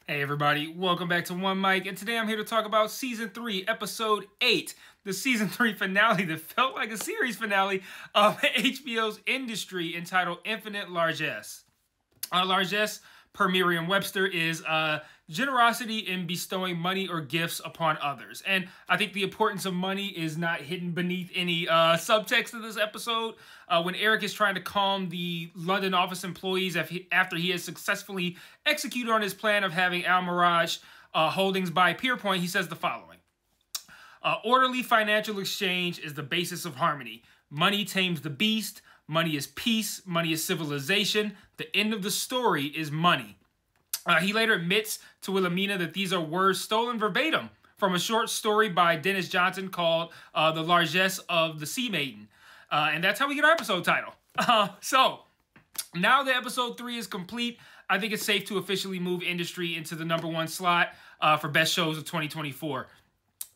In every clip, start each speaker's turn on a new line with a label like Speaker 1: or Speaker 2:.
Speaker 1: Hey everybody, welcome back to One Mic, and today I'm here to talk about Season 3, Episode 8, the Season 3 finale that felt like a series finale of HBO's Industry entitled Infinite Largesse. Largesse, per Merriam-Webster, is generosity in bestowing money or gifts upon others. And I think the importance of money is not hidden beneath any subtext of this episode. When Eric is trying to calm the London office employees after he has successfully executed on his plan of having Al Mirage Holdings buy Pierpoint, he says the following. Orderly financial exchange is the basis of harmony. Money tames the beast. Money is peace. Money is civilization. The end of the story is money. He later admits to Wilhelmina that these are words stolen verbatim from a short story by Dennis Johnson called The Largesse of the Sea Maiden. And that's how we get our episode title. So, now that episode 3 is complete, I think it's safe to officially move Industry into the #1 slot for best shows of 2024.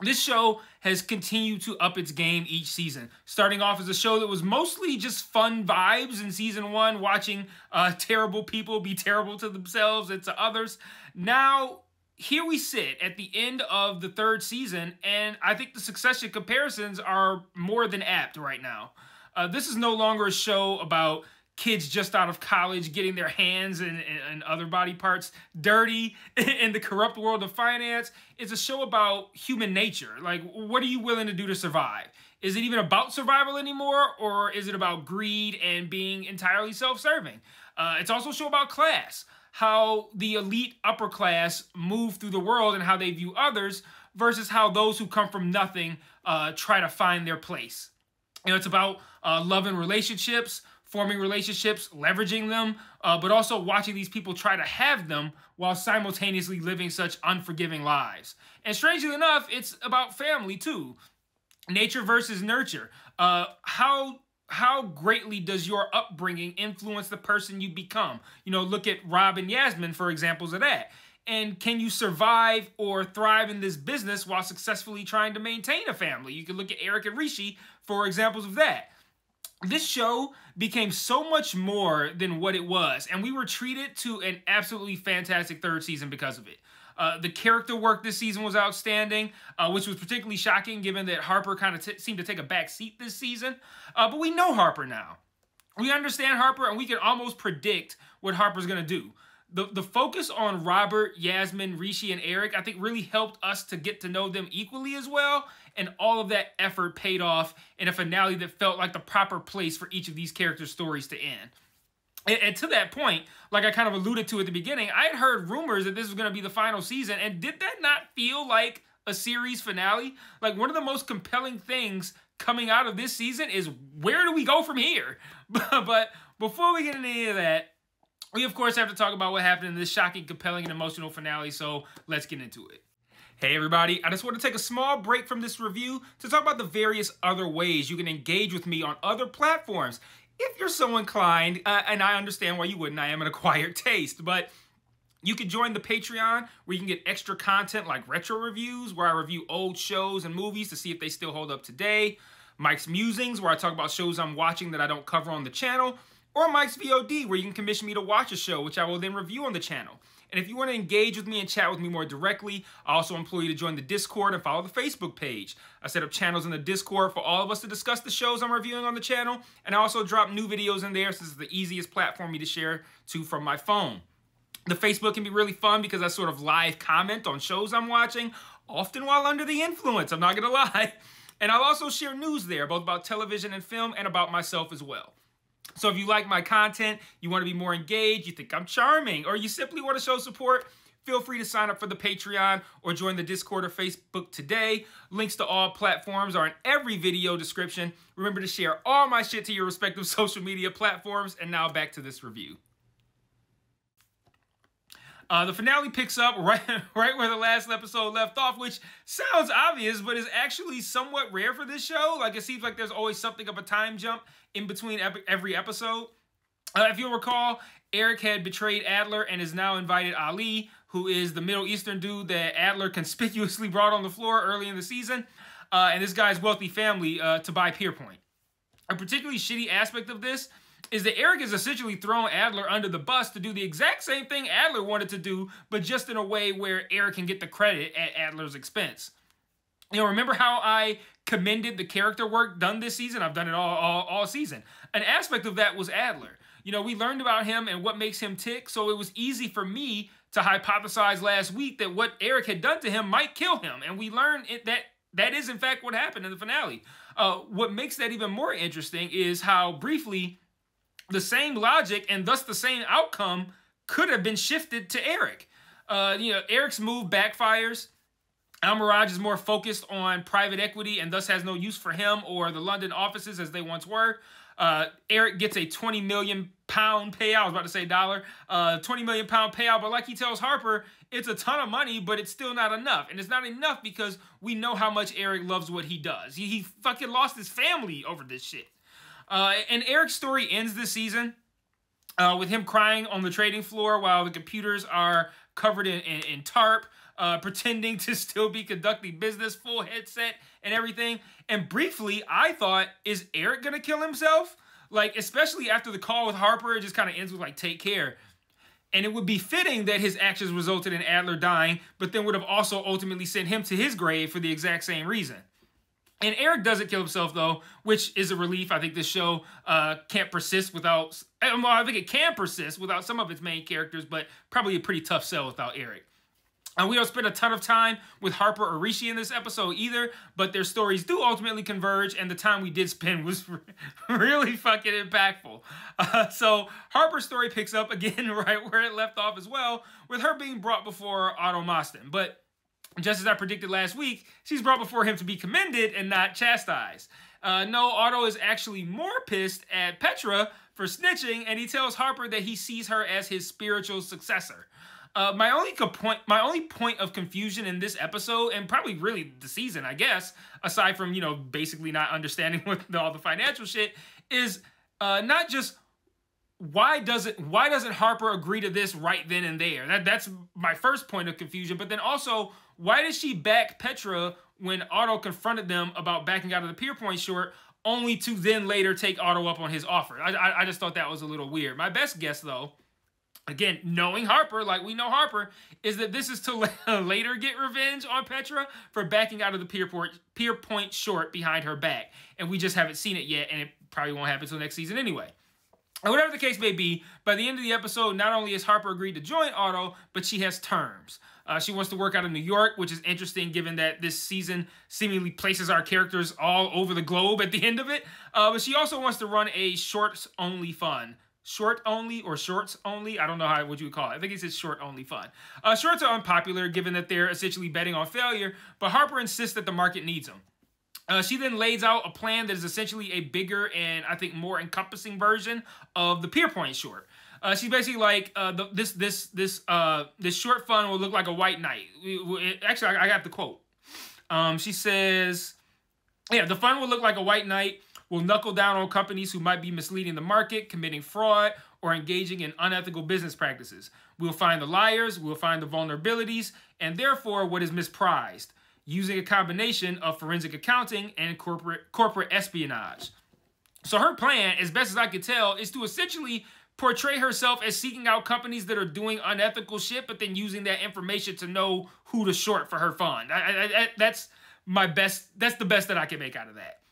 Speaker 1: This show has continued to up its game each season, starting off as a show that was mostly just fun vibes in Season 1, watching terrible people be terrible to themselves and to others. Now, here we sit at the end of the 3rd season, and I think the succession comparisons are more than apt right now. This is no longer a show about kids just out of college getting their hands and other body parts dirty in the corrupt world of finance. It's a show about human nature. Like, what are you willing to do to survive? Is it even about survival anymore, or is it about greed and being entirely self-serving? It's also a show about class, how the elite upper class move through the world and how they view others versus how those who come from nothing try to find their place. You know, it's about love and relationships, forming relationships, leveraging them, but also watching these people try to have them while simultaneously living such unforgiving lives. And strangely enough, it's about family too. Nature versus nurture. How greatly does your upbringing influence the person you become? You know, look at Rob and Yasmin for examples of that. And can you survive or thrive in this business while successfully trying to maintain a family? You can look at Eric and Rishi for examples of that. This show became so much more than what it was, and we were treated to an absolutely fantastic 3rd season because of it. The character work this season was outstanding, which was particularly shocking given that Harper kind of seemed to take a back seat this season. But we know Harper now. We understand Harper, and we can almost predict what Harper's going to do. The focus on Robert, Yasmin, Rishi, and Eric, I think really helped us to get to know them equally as well, and all of that effort paid off in a finale that felt like the proper place for each of these characters' stories to end. And to that point, like I kind of alluded to at the beginning, I had heard rumors that this was going to be the final season, and did that not feel like a series finale? Like, one of the most compelling things coming out of this season is, where do we go from here? But before we get into any of that, we, of course, have to talk about what happened in this shocking, compelling, and emotional finale, so let's get into it. Hey everybody, I just want to take a small break from this review to talk about the various other ways you can engage with me on other platforms. If you're so inclined, and I understand why you wouldn't, I am an acquired taste, but you can join the Patreon where you can get extra content like retro reviews, where I review old shows and movies to see if they still hold up today, Mike's Musings, where I talk about shows I'm watching that I don't cover on the channel, or Mike's VOD, where you can commission me to watch a show, which I will then review on the channel. And if you want to engage with me and chat with me more directly, I also implore you to join the Discord and follow the Facebook page. I set up channels in the Discord for all of us to discuss the shows I'm reviewing on the channel, and I also drop new videos in there since it's the easiest platform for me to share to from my phone. The Facebook can be really fun because I sort of live comment on shows I'm watching, often while under the influence, I'm not going to lie. And I'll also share news there, both about television and film, and about myself as well. So if you like my content, you want to be more engaged, you think I'm charming, or you simply want to show support, feel free to sign up for the Patreon or join the Discord or Facebook today. Links to all platforms are in every video description. Remember to share all my shit to your respective social media platforms. And now back to this review. The finale picks up right where the last episode left off, which sounds obvious, but is actually somewhat rare for this show. Like, it seems like there's always something of a time jump in between every episode. If you'll recall, Eric had betrayed Adler and has now invited Ali, who is the Middle Eastern dude that Adler conspicuously brought on the floor early in the season, and this guy's wealthy family to buy Pierpoint. A particularly shitty aspect of this is that Eric is essentially throwing Adler under the bus to do the exact same thing Adler wanted to do, but just in a way where Eric can get the credit at Adler's expense. You know, remember how I commended the character work done this season? I've done it all season. An aspect of that was Adler. You know, we learned about him and what makes him tick, so it was easy for me to hypothesize last week that what Eric had done to him might kill him, and we learned that is in fact what happened in the finale. What makes that even more interesting is how briefly the same logic and thus the same outcome could have been shifted to Eric. You know, Eric's move backfires. Almiraj is more focused on private equity and thus has no use for him or the London offices as they once were. Eric gets a £20 million payout. I was about to say dollar. £20 million payout, but like he tells Harper, it's a ton of money, but it's still not enough. And it's not enough because we know how much Eric loves what he does. He fucking lost his family over this shit. And Eric's story ends this season with him crying on the trading floor while the computers are covered in tarp, pretending to still be conducting business, full headset and everything. And briefly, I thought, is Eric gonna kill himself? Like, especially after the call with Harper, it just kind of ends with, like, take care. And it would be fitting that his actions resulted in Adler dying, but then would have also ultimately sent him to his grave for the exact same reason. And Eric doesn't kill himself, though, which is a relief. I think this show can't persist without... Well, I think it can persist without some of its main characters, but probably a pretty tough sell without Eric. And we don't spend a ton of time with Harper or Rishi in this episode either, but their stories do ultimately converge, and the time we did spend was really fucking impactful. So Harper's story picks up again right where it left off as well, with her being brought before Otto Mostyn. But just as I predicted last week, she's brought before him to be commended and not chastised. No, Otto is actually more pissed at Petra for snitching, and he tells Harper that he sees her as his spiritual successor. My only point of confusion in this episode, and probably really the season, I guess, aside from, you know, basically not understanding what all the financial shit, is not just why doesn't Harper agree to this right then and there? That's my first point of confusion. But then also, why did she back Petra when Otto confronted them about backing out of the Pierpoint short, only to then later take Otto up on his offer? I just thought that was a little weird. My best guess, though, again, knowing Harper, like we know Harper, is that this is to later get revenge on Petra for backing out of the Pierpoint short behind her back. And we just haven't seen it yet, and it probably won't happen until next season anyway. And whatever the case may be, by the end of the episode, not only has Harper agreed to join Otto, but she has terms. She wants to work out of New York, which is interesting given that this season seemingly places our characters all over the globe at the end of it. But she also wants to run a shorts-only fund. Short only or shorts only? I don't know what you would call it. I think it says short only fund. Shorts are unpopular given that they're essentially betting on failure, but Harper insists that the market needs them. She then lays out a plan that is essentially a bigger and I think more encompassing version of the Pierpoint short. She's basically like this short fund will look like a white knight. Actually, I got the quote. She says, "Yeah, the fund will look like a white knight. Will knuckle down on companies who might be misleading the market, committing fraud, or engaging in unethical business practices. We'll find the liars, we'll find the vulnerabilities, and therefore what is misprized, using a combination of forensic accounting and corporate espionage." So her plan, as best as I could tell, is to essentially portray herself as seeking out companies that are doing unethical shit, but then using that information to know who to short for her fund. That's my best. That's the best that I can make out of that.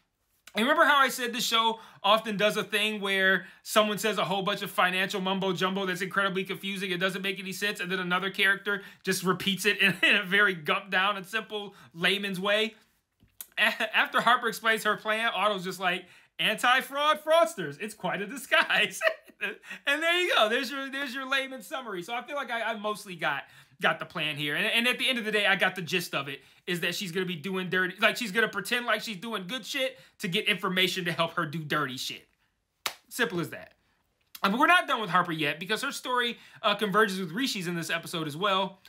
Speaker 1: And remember how I said this show often does a thing where someone says a whole bunch of financial mumbo-jumbo that's incredibly confusing, it doesn't make any sense, and then another character just repeats it in a very gumped down and simple layman's way? After Harper explains her plan, Otto's just like, anti-fraud fraudsters. It's quite a disguise. And there you go. There's your layman's summary. So I feel like I mostly got the plan here. And at the end of the day, I got the gist of it, is that she's going to be doing dirty, like she's going to pretend like she's doing good shit to get information to help her do dirty shit. Simple as that. But we're not done with Harper yet, because her story converges with Rishi's in this episode as well.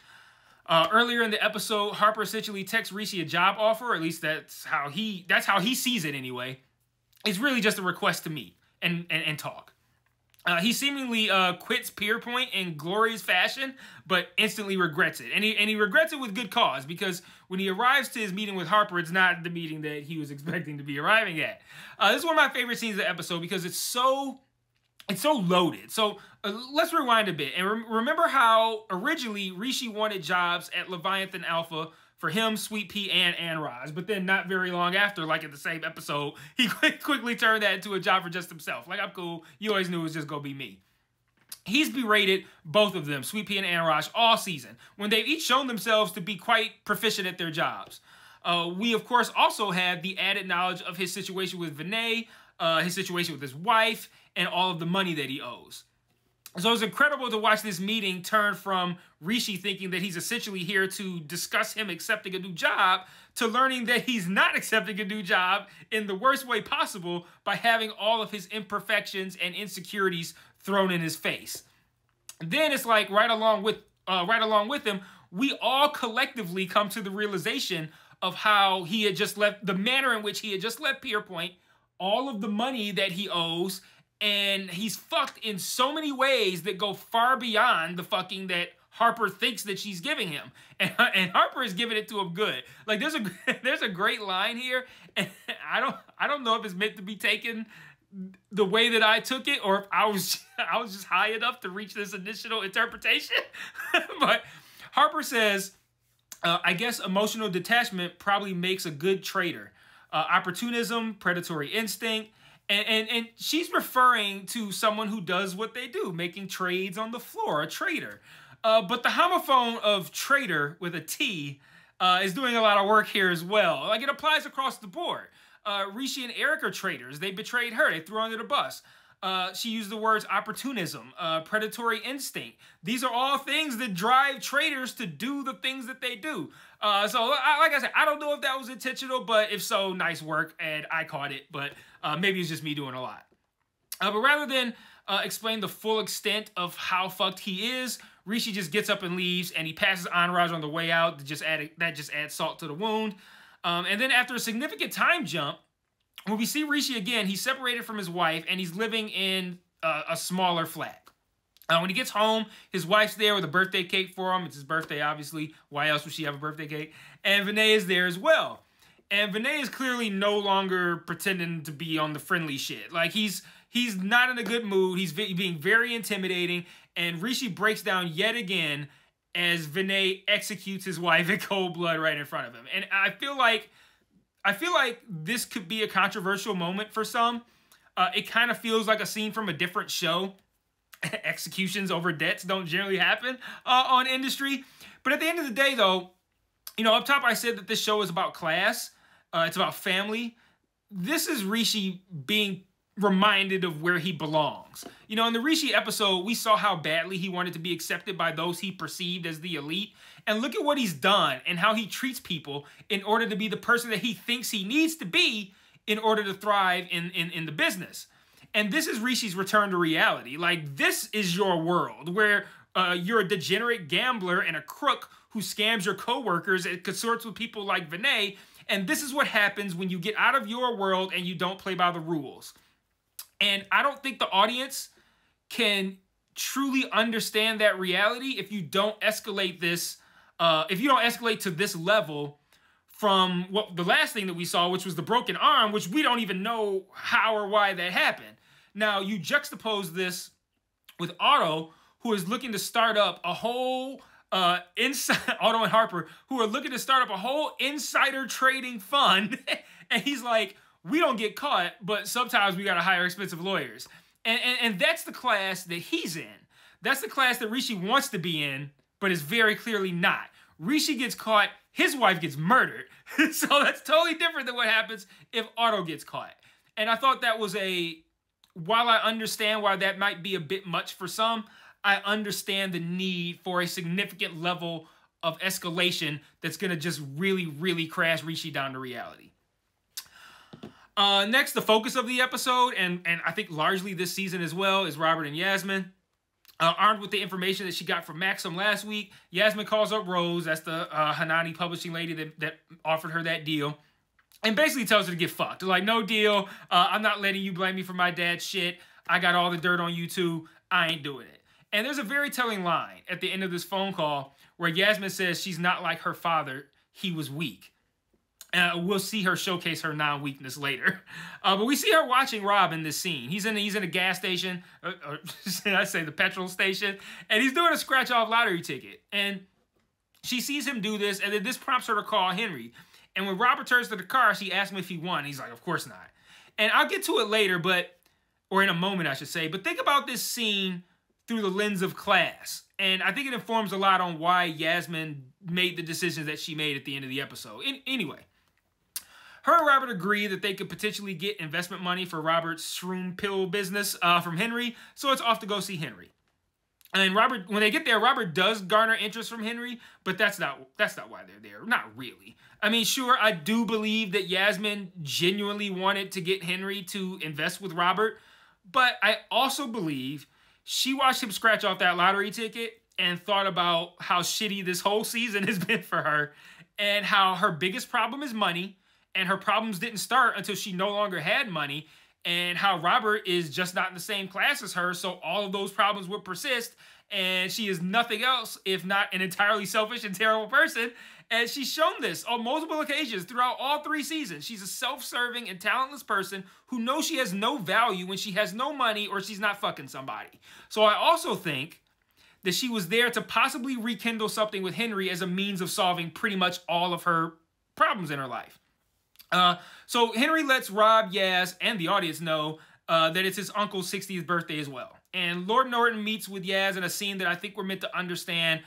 Speaker 1: Earlier in the episode, Harper essentially texts Rishi a job offer, or at least that's how he sees it anyway. It's really just a request to meet and talk. He seemingly quits Pierpoint in glorious fashion, but instantly regrets it. And he regrets it with good cause, because when he arrives to his meeting with Harper, it's not the meeting that he was expecting to be arriving at. This is one of my favorite scenes of the episode, because it's so it's so loaded. So let's rewind a bit and remember how originally Rishi wanted jobs at Leviathan Alpha for him, Sweet Pea, and Anraj. But then not very long after, like in the same episode, he quickly turned that into a job for just himself. Like, I'm cool. You always knew it was just going to be me. He's berated both of them, Sweet Pea and Anraj, all season, when they've each shown themselves to be quite proficient at their jobs. We, of course, also have the added knowledge of his situation with Vinay, his situation with his wife, and all of the money that he owes. So it's incredible to watch this meeting turn from Rishi thinking that he's essentially here to discuss him accepting a new job to learning that he's not accepting a new job in the worst way possible by having all of his imperfections and insecurities thrown in his face. Then it's like right along with him, we all collectively come to the realization of how he had just left, the manner in which he had just left Pierpoint, all of the money that he owes, and he's fucked in so many ways that go far beyond the fucking that Harper thinks that she's giving him. And Harper is giving it to him good. Like, there's a great line here, and I don't know if it's meant to be taken the way that I took it, or if I was just high enough to reach this initial interpretation. But Harper says, I guess emotional detachment probably makes a good trader. Opportunism, predatory instinct, and she's referring to someone who does what they do, making trades on the floor, a trader. But the homophone of trader with a T is doing a lot of work here as well. Like, it applies across the board. Rishi and Eric are traitors. They betrayed her. They threw her under the bus. She used the words opportunism, predatory instinct. These are all things that drive traders to do the things that they do. So, like I said, I don't know if that was intentional, but if so, nice work, and I caught it. But maybe it's just me doing a lot. But rather than explain the full extent of how fucked he is, Rishi just gets up and leaves, and he passes Anraj on the way out. That just adds salt to the wound. And then after a significant time jump, when we see Rishi again, he's separated from his wife, and he's living in a smaller flat. When he gets home, his wife's there with a birthday cake for him. It's his birthday, obviously. Why else would she have a birthday cake? And Vinay is there as well. And Vinay is clearly no longer pretending to be on the friendly shit. Like, he's not in a good mood. He's being very intimidating. And Rishi breaks down yet again as Vinay executes his wife in cold blood right in front of him. And I feel like this could be a controversial moment for some. It kind of feels like a scene from a different show. Executions over debts don't generally happen on Industry. But at the end of the day, though, up top I said that this show is about class. It's about family. This is Rishi being reminded of where he belongs. In the Rishi episode, we saw how badly he wanted to be accepted by those he perceived as the elite. And look at what he's done and how he treats people in order to be the person that he thinks he needs to be in order to thrive in the business. And this is Rishi's return to reality. Like, this is your world where you're a degenerate gambler and a crook who scams your coworkers and consorts with people like Vinay. And this is what happens when you get out of your world and you don't play by the rules. And I don't think the audience can truly understand that reality if you don't escalate this, if you don't escalate to this level from the last thing that we saw, which was the broken arm, which we don't even know how or why that happened. Now, you juxtapose this with Otto, who is looking to start up a whole Otto and Harper, who are looking to start up a whole insider trading fund. And he's like, we don't get caught, but sometimes we got to hire expensive lawyers. And that's the class that he's in. That's the class that Rishi wants to be in, but is very clearly not. Rishi gets caught, his wife gets murdered. So that's totally different than what happens if Otto gets caught. And I thought that was while I understand why that might be a bit much for some, I understand the need for a significant level of escalation that's going to just really, really crash Rishi down to reality. Next, the focus of the episode, and I think largely this season as well, is Robert and Yasmin. Armed with the information that she got from Maxim last week, Yasmin calls up Rose, that's the Hanani publishing lady that offered her that deal, and basically tells her to get fucked. They're like, no deal, I'm not letting you blame me for my dad's shit, I got all the dirt on you too, I ain't doing it. And there's a very telling line at the end of this phone call where Yasmin says she's not like her father, he was weak. We'll see her showcase her non-weakness later. But we see her watching Rob in this scene. He's in a gas station, or should I say the petrol station, and he's doing a scratch-off lottery ticket. And she sees him do this, and then this prompts her to call Henry. And when Rob returns to the car, she asks him if he won. He's like, of course not. And I'll get to it later, or in a moment, I should say. But think about this scene through the lens of class. And I think it informs a lot on why Yasmin made the decisions that she made at the end of the episode. Anyway. Her and Robert agree that they could potentially get investment money for Robert's shroom pill business from Henry, so it's off to go see Henry. And Robert, when they get there, Robert does garner interest from Henry, but that's not why they're there. Not really. I mean, sure, I do believe that Yasmin genuinely wanted to get Henry to invest with Robert, but I also believe she watched him scratch off that lottery ticket and thought about how shitty this whole season has been for her, and how her biggest problem is money. And her problems didn't start until she no longer had money, and how Robert is just not in the same class as her, so all of those problems would persist, and she is nothing else if not an entirely selfish and terrible person. And she's shown this on multiple occasions throughout all 3 seasons. She's a self-serving and talentless person who knows she has no value when she has no money or she's not fucking somebody. So I also think that she was there to possibly rekindle something with Henry as a means of solving pretty much all of her problems in her life. So Henry lets Rob, Yaz, and the audience know that it's his uncle's 60th birthday as well. And Lord Norton meets with Yaz in a scene that I think we're meant to understand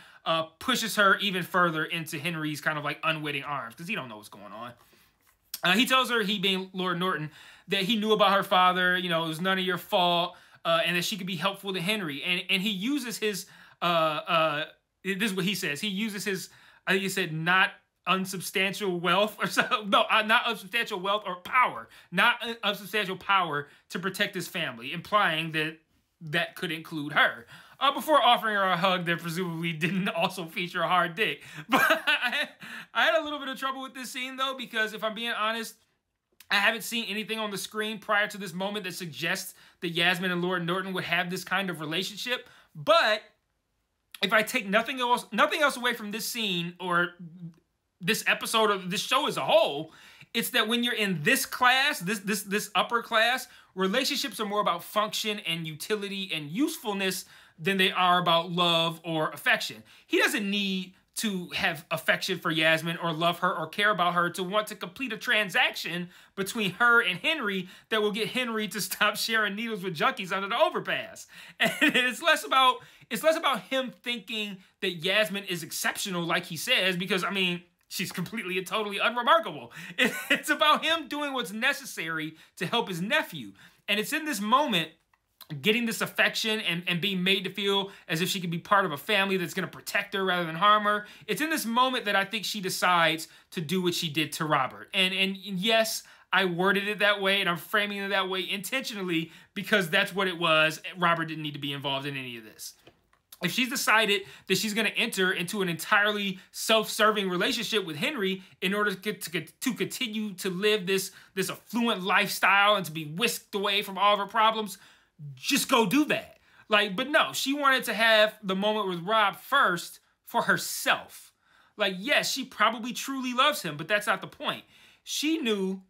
Speaker 1: pushes her even further into Henry's kind of like unwitting arms, because he don't know what's going on. He tells her, he being Lord Norton, that he knew about her father, it was none of your fault, and that she could be helpful to Henry. And he uses his, this is what he says, he uses his, I think he said, not unsubstantial wealth or something. No, not unsubstantial wealth or power. Not unsubstantial power to protect his family, implying that that could include her. Before offering her a hug that presumably didn't also feature a hard dick. But I had a little bit of trouble with this scene, though, because if I'm being honest, I haven't seen anything on the screen prior to this moment that suggests that Yasmin and Lord Norton would have this kind of relationship. But if I take nothing else away from this scene or this episode of this show as a whole, it's that when you're in this class, this upper class, relationships are more about function and utility and usefulness than they are about love or affection. He doesn't need to have affection for Yasmin or love her or care about her to want to complete a transaction between her and Henry that will get Henry to stop sharing needles with junkies under the overpass. And it's less about him thinking that Yasmin is exceptional like he says, because I mean, she's completely and totally unremarkable. It's about him doing what's necessary to help his nephew. And it's in this moment, getting this affection and being made to feel as if she could be part of a family that's going to protect her rather than harm her. It's in this moment that I think she decides to do what she did to Robert. And yes, I worded it that way, and I'm framing it that way intentionally because that's what it was. Robert didn't need to be involved in any of this. If she's decided that she's going to enter into an entirely self-serving relationship with Henry in order to continue to live this affluent lifestyle and to be whisked away from all of her problems, just go do that. But no, she wanted to have the moment with Rob first for herself. Yes, she probably truly loves him, but that's not the point. She knew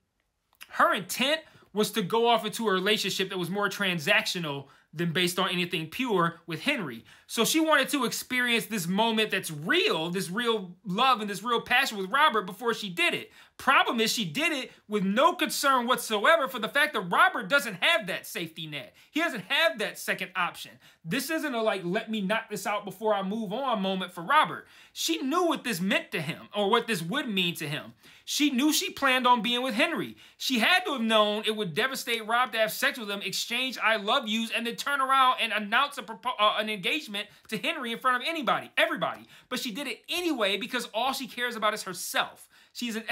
Speaker 1: her intent was to go off into a relationship that was more transactional than based on anything pure with Henry. So she wanted to experience this moment that's real, this real love and this real passion with Robert before she did it. Problem is, she did it with no concern whatsoever for the fact that Robert doesn't have that safety net. He doesn't have that second option. This isn't a let me knock this out before I move on moment for Robert. She knew what this meant to him, or what this would mean to him. She knew she planned on being with Henry. She had to have known it would devastate Rob to have sex with him, exchange I love yous, and then turn around and announce an engagement to Henry in front of everybody. But she did it anyway because all she cares about is herself. She's an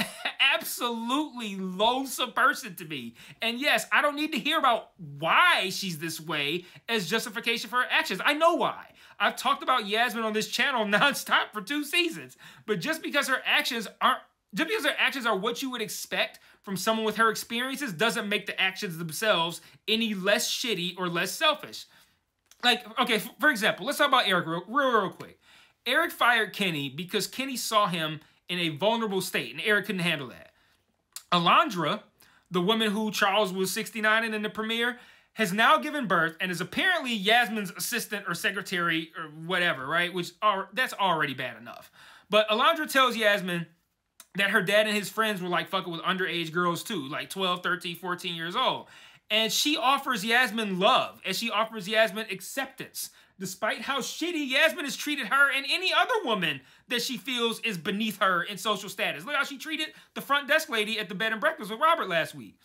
Speaker 1: absolutely loathsome person to me. And yes, I don't need to hear about why she's this way as justification for her actions. I know why. I've talked about Yasmin on this channel nonstop for 2 seasons. But just because her actions are what you would expect from someone with her experiences doesn't make the actions themselves any less shitty or less selfish. Okay, for example, let's talk about Eric real quick. Eric fired Kenny because Kenny saw him in a vulnerable state, and Eric couldn't handle that. Alondra, the woman who Charles was 69 in the premiere, has now given birth and is apparently Yasmin's assistant or secretary or whatever, right? That's already bad enough. But Alondra tells Yasmin that her dad and his friends were like fucking with underage girls too, like 12, 13, 14 years old. And she offers Yasmin love, and she offers Yasmin acceptance, despite how shitty Yasmin has treated her and any other woman that she feels is beneath her in social status. Look how she treated the front desk lady at the bed and breakfast with Robert last week.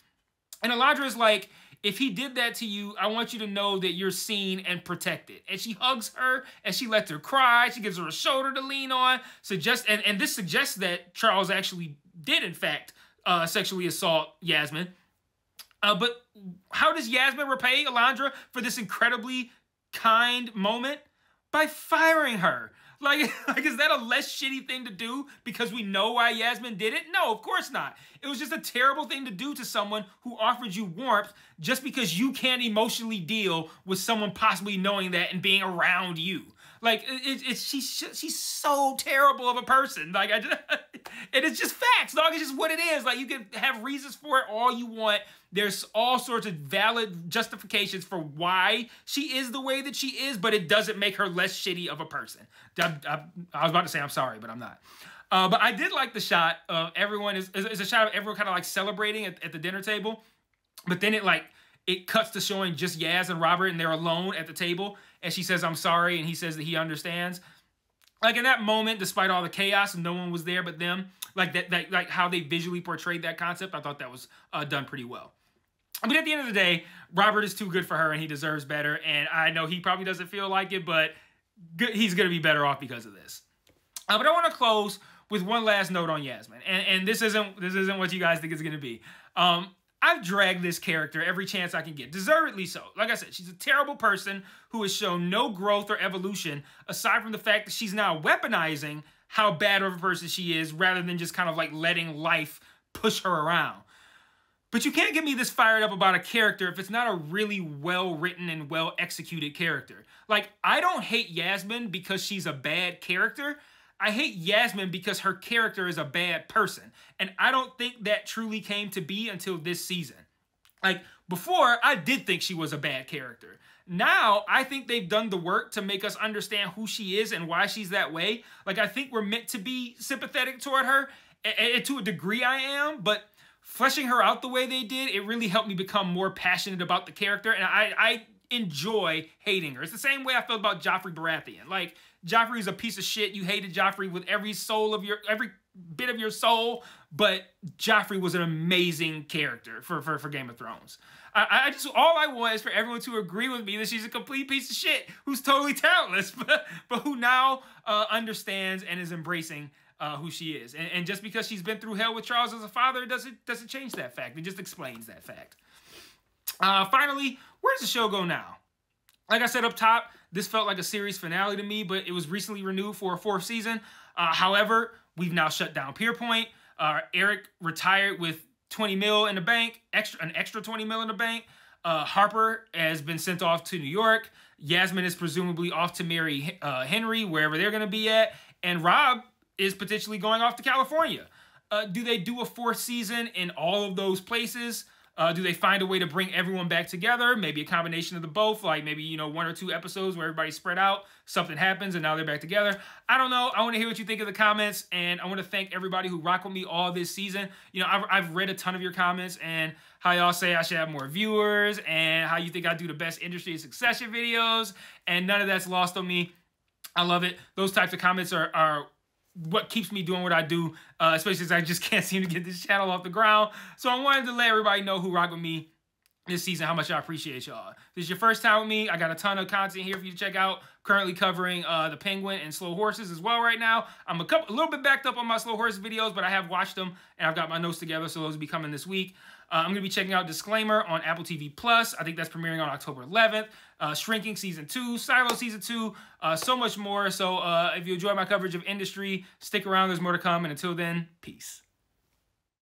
Speaker 1: And Alondra is like, if he did that to you, I want you to know that you're seen and protected. And she hugs her, and she lets her cry. She gives her a shoulder to lean on. And this suggests that Charles actually did, in fact, sexually assault Yasmin. But how does Yasmin repay Alondra for this incredibly kind moment? By firing her. Like, is that a less shitty thing to do because we know why Yasmin did it? No, of course not. It was just a terrible thing to do to someone who offered you warmth just because you can't emotionally deal with someone possibly knowing that and being around you. Like, she's so terrible of a person. Like, and it's just facts, dog. It's just what it is. Like, you can have reasons for it all you want. There's all sorts of valid justifications for why she is the way that she is, but it doesn't make her less shitty of a person. I was about to say I'm sorry, but I'm not. But I did like the shot of everyone, is a shot of everyone kind of like celebrating at the dinner table. But then it cuts to showing just Yaz and Robert, and they're alone at the table. And she says, I'm sorry, and he says that he understands. Like, in that moment, despite all the chaos and no one was there but them, like how they visually portrayed that concept, I thought that was done pretty well. But at the end of the day, Robert is too good for her, and he deserves better. And I know he probably doesn't feel like it, but he's going to be better off because of this. But I want to close with one last note on Yasmin. And this isn't what you guys think it's going to be. I've dragged this character every chance I can get, deservedly so. Like I said, she's a terrible person who has shown no growth or evolution, aside from the fact that she's now weaponizing how bad of a person she is, rather than just kind of like letting life push her around. But you can't get me this fired up about a character if it's not a really well-written and well-executed character. Like, I don't hate Yasmin because she's a bad character. I hate Yasmin because her character is a bad person. And I don't think that truly came to be until this season. Like, before, I did think she was a bad character. Now, I think they've done the work to make us understand who she is and why she's that way. Like, I think we're meant to be sympathetic toward her. And to a degree, I am. But fleshing her out the way they did, it really helped me become more passionate about the character. And I enjoy hating her. It's the same way I felt about Joffrey Baratheon. Like, Joffrey is a piece of shit. You hated Joffrey with every bit of your soul, but Joffrey was an amazing character for Game of Thrones. All I want is for everyone to agree with me that she's a complete piece of shit who's totally talentless, but who now understands and is embracing who she is. And just because she's been through hell with Charles as a father doesn't change that fact. It just explains that fact. Finally, where does the show go now? Like I said up top, this felt like a series finale to me, but it was recently renewed for a 4th season. However, we've now shut down Pierpoint. Eric retired with 20 mil in the bank, an extra 20 mil in the bank. Harper has been sent off to New York. Yasmin is presumably off to marry Henry, wherever they're going to be at. And Rob is potentially going off to California. Do they do a 4th season in all of those places? Do they find a way to bring everyone back together? Maybe a combination of the both, like maybe, 1 or 2 episodes where everybody's spread out, something happens, and now they're back together. I don't know. I want to hear what you think in the comments, and I want to thank everybody who rocked with me all this season. I've read a ton of your comments, and how y'all say I should have more viewers, and how you think I do the best industry succession videos, and none of that's lost on me. I love it. Those types of comments are what keeps me doing what I do, especially since I just can't seem to get this channel off the ground. So I wanted to let everybody know who rocked with me this season, how much I appreciate y'all. If this is your first time with me, I got a ton of content here for you to check out. Currently covering the Penguin and Slow Horses as well right now. I'm a little bit backed up on my Slow Horses videos, but I have watched them, and I've got my notes together, so those will be coming this week. I'm going to be checking out Disclaimer on Apple TV+. I think that's premiering on October 11th. Shrinking Season 2, Silo Season 2, so much more. So if you enjoy my coverage of industry, stick around. There's more to come. And until then, peace.